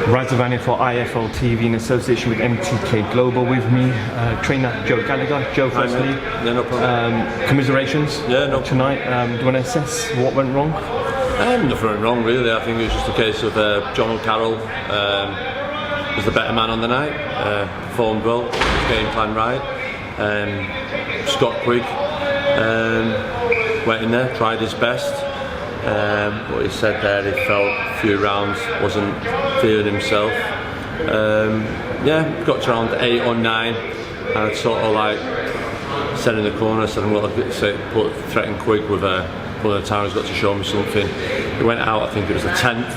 Rise of Vania for IFL TV in association with MTK Global. With me, trainer Joe Gallagher. Joe, firstly, no problem. Commiserations tonight. Do you want to assess what went wrong? Nothing went wrong really. I think it was just a case of John O'Carroll was the better man on the night, performed well, his game plan right. Scott Quigg went in there, tried his best. What he said there, he felt a few rounds wasn't feeling himself. Got to around 8 or 9, and I'd sort of like said in the corner, I said, I'm going to threaten Quigg with one of the times, got to show me something. He went out, I think it was the 10th,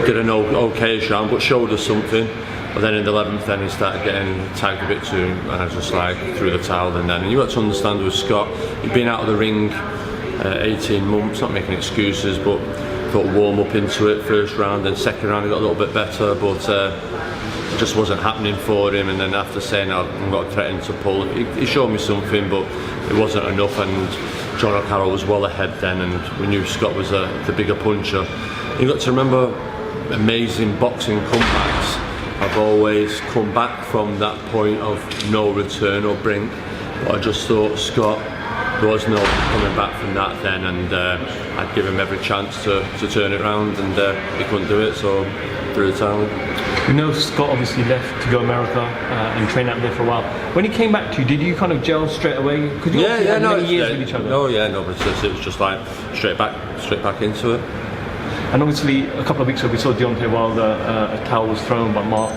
did an okay round, but showed us something. But then in the 11th, then he started getting tagged a bit too, and I just like threw the towel. And then you got to understand with Scott, he'd been out of the ring 18 months, not making excuses, but thought warm up into it. First round, then second round he got a little bit better, but it just wasn't happening for him. And then after saying I'm got threatened to pull, he showed me something, but it wasn't enough. And John O'Carroll was well ahead then, and we knew Scott was the bigger puncher. You got to remember, amazing boxing comebacks. I've always come back from that point of no return or brink, but I just thought Scott, there was no coming back from that then, and I'd give him every chance to turn it around, and he couldn't do it, so threw the towel. We know Scott obviously left to go America and train out there for a while. When he came back to you, did you kind of gel straight away? Because you had many years with each other. But it was just like straight back into it. And obviously, a couple of weeks ago, we saw Deontay Wilder, a towel was thrown by Mark.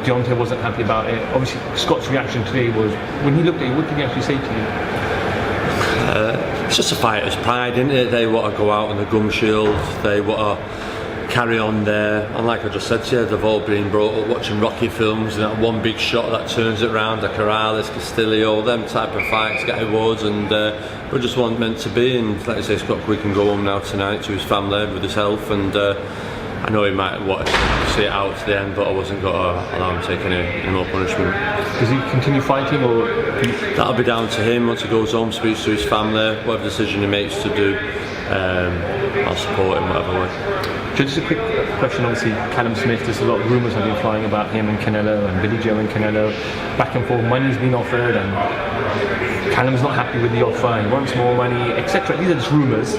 Deontay wasn't happy about it. Obviously, Scott's reaction today was, when he looked at you, what did he actually say to you? It's just a fighter's pride, isn't it? They want to go out on the gum shield, they want to carry on there. And like I just said to you, they've all been brought up watching Rocky films, and that one big shot that turns it round, the Corrales, Castillo, them type of fights get awards, and we just weren't meant to be. And like I say, Scott Quigg can go home now tonight to his family with his health, and I know he might want to see it out to the end, but I wasn't going to allow him to take any more punishment. Does he continue fighting, or? That'll be down to him. Once he goes home, speaks to his family, whatever decision he makes to do, I'll support him whatever way. Just a quick question, obviously Callum Smith, there's a lot of rumours have been flying about him and Canelo, and Billy Joe and Canelo, back and forth, money's been offered, and Callum's not happy with the offer, he wants more money, etc. These are just rumours.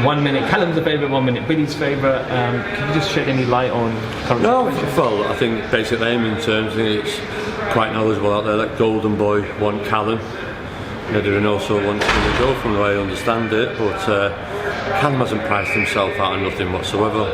1 minute Callum's a favourite, 1 minute Billy's favourite. Can you just shed any light on current situation? Well, I think basically aiming terms, I think it's quite knowledgeable out there that Golden Boy want Callum. Nedrin also wants Billy Joe from the way I understand it, but Callum hasn't priced himself out of nothing whatsoever.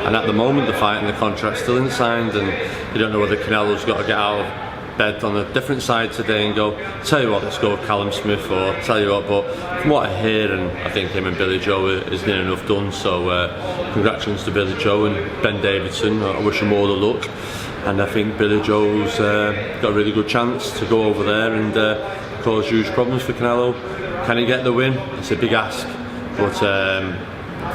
And at the moment the fight and the contract's still isn't signed, and you don't know whether Canelo's got to get out of bed on a different side today and go, tell you what, let's go with Callum Smith, or tell you what. But from what I hear, and I think him and Billy Joe is near enough done, so congratulations to Billy Joe and Ben Davidson. I wish him all the luck, and I think Billy Joe's got a really good chance to go over there and cause huge problems for Canelo. Can he get the win? It's a big ask, but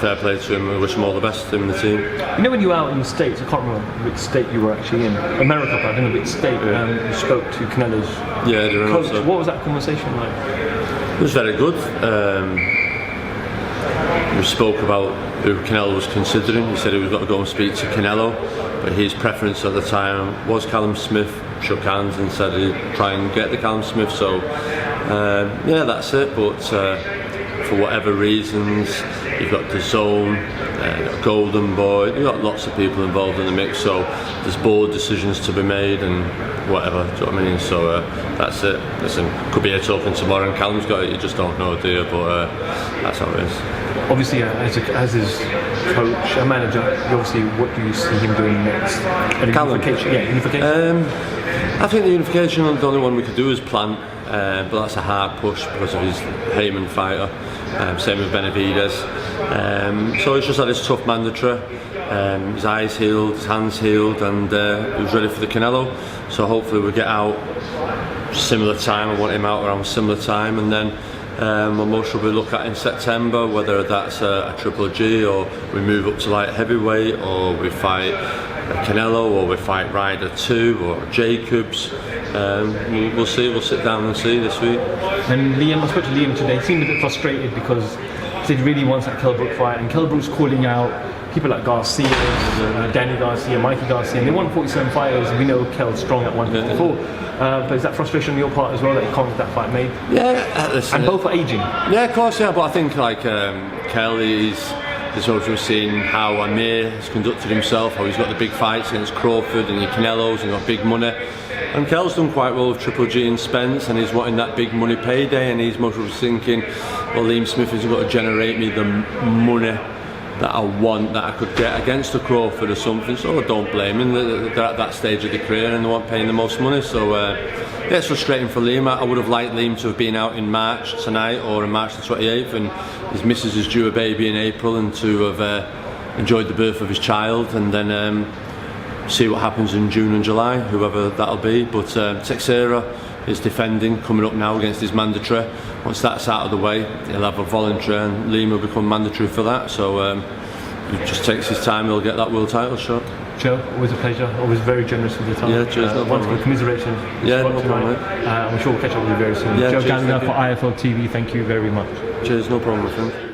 fair play to him. I wish him all the best, him and the team. You know, when you were out in the States, I can't remember which state you were actually in, America, but I don't know which state, you spoke to Canelo's coach. Also. What was that conversation like? It was very good. We spoke about who Canelo was considering. He said he was going to go and speak to Canelo, but his preference at the time was Callum Smith. Shook hands and said he'd try and get the Callum Smith, so that's it. But for whatever reasons, you've got the Zone, you've got Golden Boy, you've got lots of people involved in the mix, so there's board decisions to be made and whatever, do you know what I mean? So that's it. Listen, could be here talking tomorrow and Callum's got it, you just don't know, do you? But that's how it is. Obviously, as his coach, a manager, obviously, what do you see him doing next? Callum? Unification? I think the unification, the only one we could do is Plant, but that's a hard push because of his Heyman fighter. Same with Benavidez. So he's just had his tough mandatory. His eyes healed, his hands healed, and he was ready for the Canelo. So hopefully we get out similar time. I want him out around similar time, and then we'll most probably look at in September whether that's a Triple G, or we move up to light heavyweight, or we fight Canelo, or we fight Ryder 2 or Jacobs. We'll see. We'll sit down and see this week. And Liam, I spoke to Liam today. He seemed a bit frustrated because he really wants that Kell Brook fight, and Kell Brook's calling out people like Garcia, Danny Garcia, Mikey Garcia, and they want 47 fighters. We know Kell's strong at 154. But is that frustration on your part as well that you can't get that fight made? Yeah, listen, and both are aging. Yeah, of course, yeah. But I think like Kell is also seeing how Amir has conducted himself, how he's got the big fights against Crawford and your Canelos and got big money. And Kell's done quite well with Triple G and Spence, and he's wanting that big money payday, and he's most thinking, well, Liam Smith has got to generate me the money that I want, that I could get against the Crawford or something. So I don't blame him. They're at that stage of the career and they want paying the most money. So yeah, it's frustrating for Liam. I would have liked Liam to have been out in March tonight or in March the 28th, and his missus is due a baby in April, and to have enjoyed the birth of his child, and then see what happens in June and July, whoever that'll be. But Teixeira is defending, coming up now against his mandatory. Once that's out of the way, he'll have a voluntary, and Liam will become mandatory for that. So he just takes his time, he'll get that world title shot. Joe, always a pleasure. Always very generous with your time. Yeah, cheers. No once for commiseration. Yeah, no problem. I'm sure we'll catch up with you very soon. Yeah, Joe cheers, Gallagher for IFL TV. Thank you very much. Cheers, no problem, my friend.